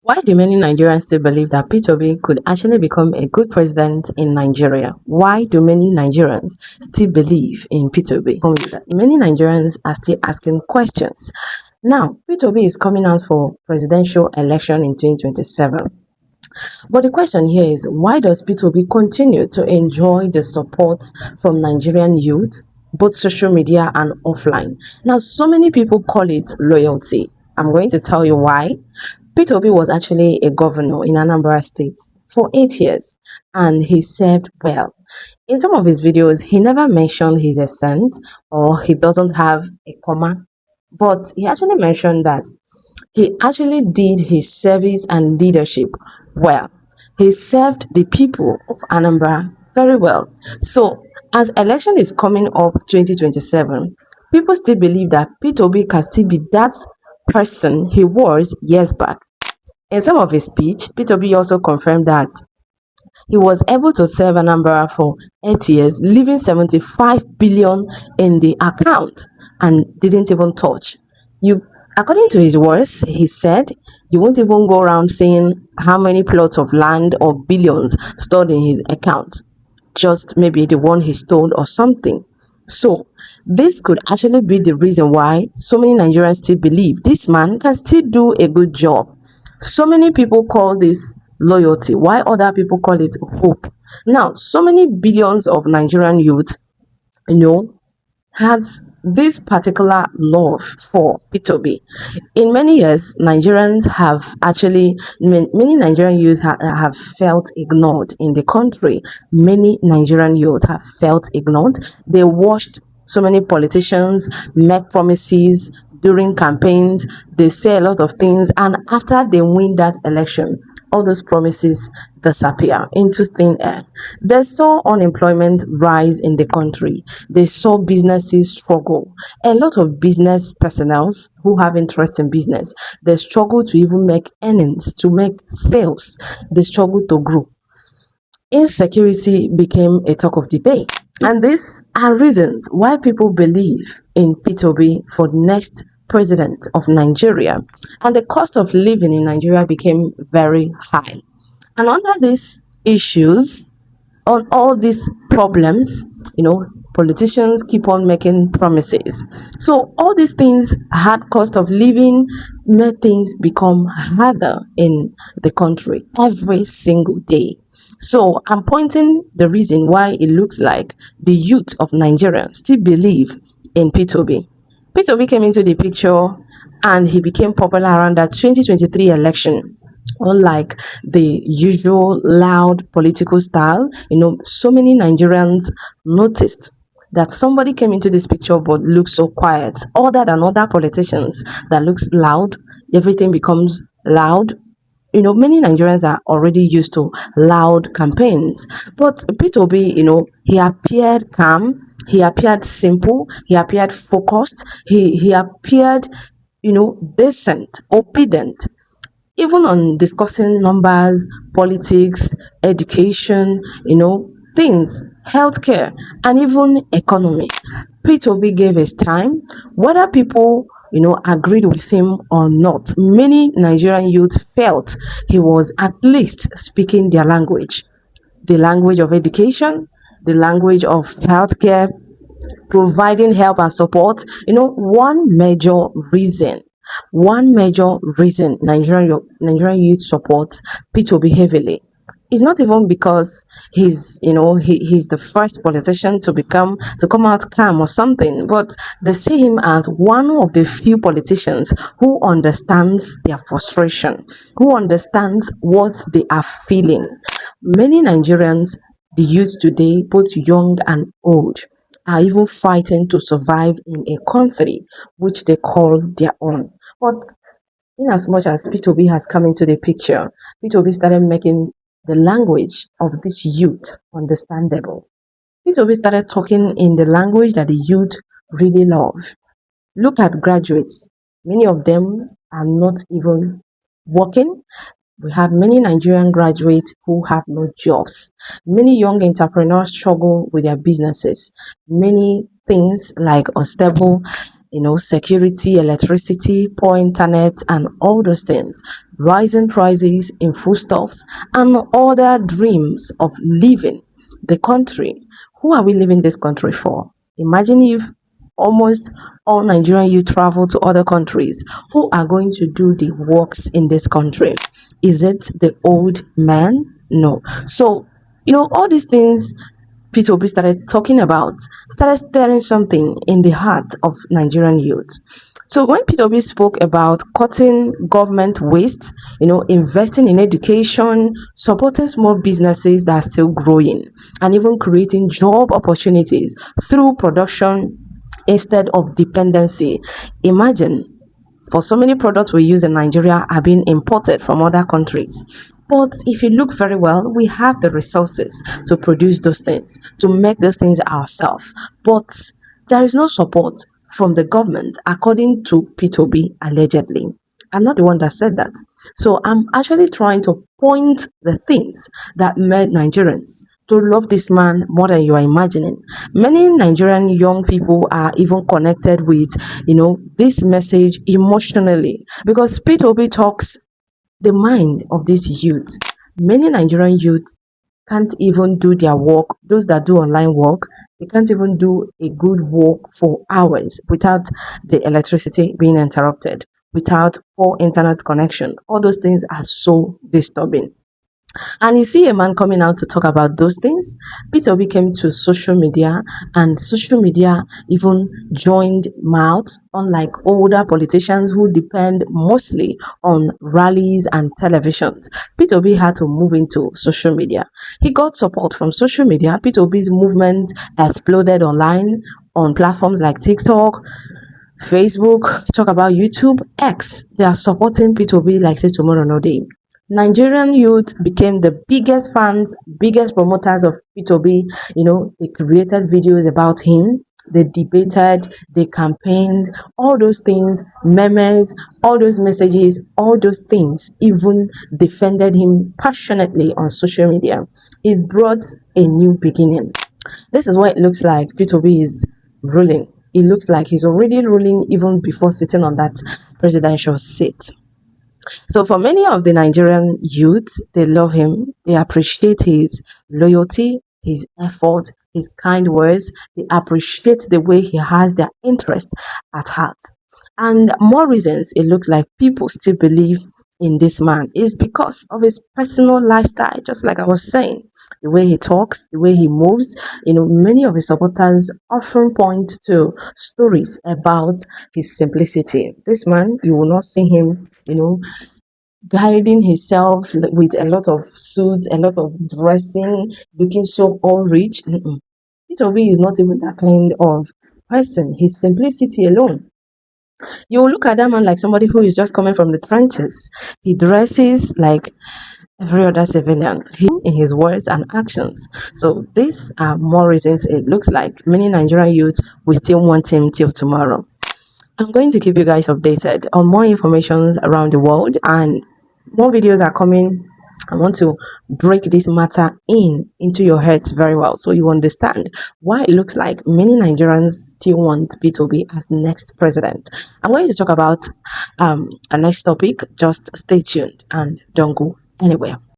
Why do many Nigerians still believe that Peter Obi could actually become a good president in Nigeria? Why do many Nigerians still believe in Peter Obi? Many Nigerians are still asking questions. Now, Peter Obi is coming out for presidential election in 2027. But the question here is, why does Peter Obi continue to enjoy the support from Nigerian youth, both social media and offline? Now, so many people call it loyalty. I'm going to tell you why. Peter Obi was actually a governor in Anambra State for 8 years, and he served well. In some of his videos, he never mentioned his accent or he doesn't have a comma, but he actually mentioned that he actually did his service and leadership well. He served the people of Anambra very well. So, as election is coming up 2027, people still believe that Peter Obi can still be that person he was years back. In some of his speech, Peter Obi also confirmed that he was able to serve Anambra for 8 years, leaving 75 billion in the account and didn't even touch. According to his words, he said you won't even go around saying how many plots of land or billions stored in his account, just maybe the one he stole or something. So this could actually be the reason why so many Nigerians still believe this man can still do a good job. So many people call this loyalty, why other people call it hope. Now, so many billions of Nigerian youth, has this particular love for Peter Obi. In many years, many Nigerian youth have felt ignored in the country. Many Nigerian youth have felt ignored. They watched so many politicians make promises during campaigns. They say a lot of things, and after they win that election, all those promises disappear into thin air. They saw unemployment rise in the country. They saw businesses struggle. A lot of business personnel who have interest in business, they struggle to even make earnings, to make sales. They struggle to grow. Insecurity became a talk of the day. And these are reasons why people believe in Peter Obi for the next president of Nigeria. And the cost of living in Nigeria became very high. And under these issues, on all these problems, politicians keep on making promises. So all these things had cost of living, made things become harder in the country every single day. So I'm pointing the reason why it looks like the youth of Nigeria still believe in Peter Obi. Peter Obi came into the picture and he became popular around that 2023 election. Unlike the usual loud political style, so many Nigerians noticed that somebody came into this picture but looks so quiet, other than other politicians that looks loud. Everything becomes loud. Many Nigerians are already used to loud campaigns, but Peter Obi, he appeared calm, he appeared simple, he appeared focused, he appeared, decent, obedient. Even on discussing numbers, politics, education, things, healthcare, and even economy. Peter Obi gave his time, whether people, agreed with him or not. Many Nigerian youth felt he was at least speaking their language, the language of education, the language of healthcare, providing help and support. One major reason Nigerian youth support Peter Obi heavily is not even because he's the first politician to come out calm or something, but they see him as one of the few politicians who understands their frustration, who understands what they are feeling. Many Nigerians, the youth today, both young and old, are even fighting to survive in a country which they call their own. But in as much as P2B has come into the picture, P2B started making the language of this youth understandable. P2B started talking in the language that the youth really love. Look at graduates. Many of them are not even working. We have many Nigerian graduates who have no jobs. Many young entrepreneurs struggle with their businesses. Many things like unstable, security, electricity, poor internet, and all those things, rising prices in foodstuffs, and other dreams of leaving the country. Who are we leaving this country for? Imagine if almost all Nigerian youth travel to other countries. Who are going to do the works in this country? Is it the old man? No. So, all these things P2B started talking about started stirring something in the heart of Nigerian youth. So when P2B spoke about cutting government waste, investing in education, supporting small businesses that are still growing, and even creating job opportunities through production instead of dependency. Imagine, for so many products we use in Nigeria are being imported from other countries. But if you look very well, we have the resources to produce those things, to make those things ourselves. But there is no support from the government, according to P2B, allegedly. I'm not the one that said that. So I'm actually trying to point the things that made Nigerians to love this man more than you are imagining. Many Nigerian young people are even connected with, this message emotionally, because P2B talks the mind of these youth. Many Nigerian youth can't even do their work. Those that do online work, they can't even do a good work for hours without the electricity being interrupted, without poor internet connection. All those things are so disturbing. And you see a man coming out to talk about those things. Peter Obi came to social media, and social media even joined mouths, unlike older politicians who depend mostly on rallies and televisions. Peter Obi had to move into social media. He got support from social media. Peter Obi's movement exploded online on platforms like TikTok, Facebook, talk about YouTube, X. They are supporting P2B like say tomorrow no day. Nigerian youth became the biggest fans, biggest promoters of P2B. They created videos about him. They debated, they campaigned, all those things, memes, all those messages, all those things, even defended him passionately on social media. It brought a new beginning. This is what it looks like P2B is ruling. It looks like he's already ruling even before sitting on that presidential seat. So for many of the Nigerian youth, they love him. They appreciate his loyalty, his effort, his kind words. They appreciate the way he has their interest at heart. And more reasons it looks like people still believe in this man is because of his personal lifestyle, just like I was saying. The way he talks, the way he moves. Many of his supporters often point to stories about his simplicity. This man, you will not see him, guiding himself with a lot of suits, a lot of dressing, looking so all rich. Peter Obi is not even that kind of person. His simplicity alone. You will look at that man like somebody who is just coming from the trenches. He dresses like every other civilian in his words and actions. So these are more reasons it looks like many Nigerian youths will still want him till tomorrow. I'm going to keep you guys updated on more information around the world, and more videos are coming. I want to break this matter into your heads very well so you understand why it looks like many Nigerians still want P2B as next president. I'm going to talk about a next topic. Just stay tuned and don't go anywhere.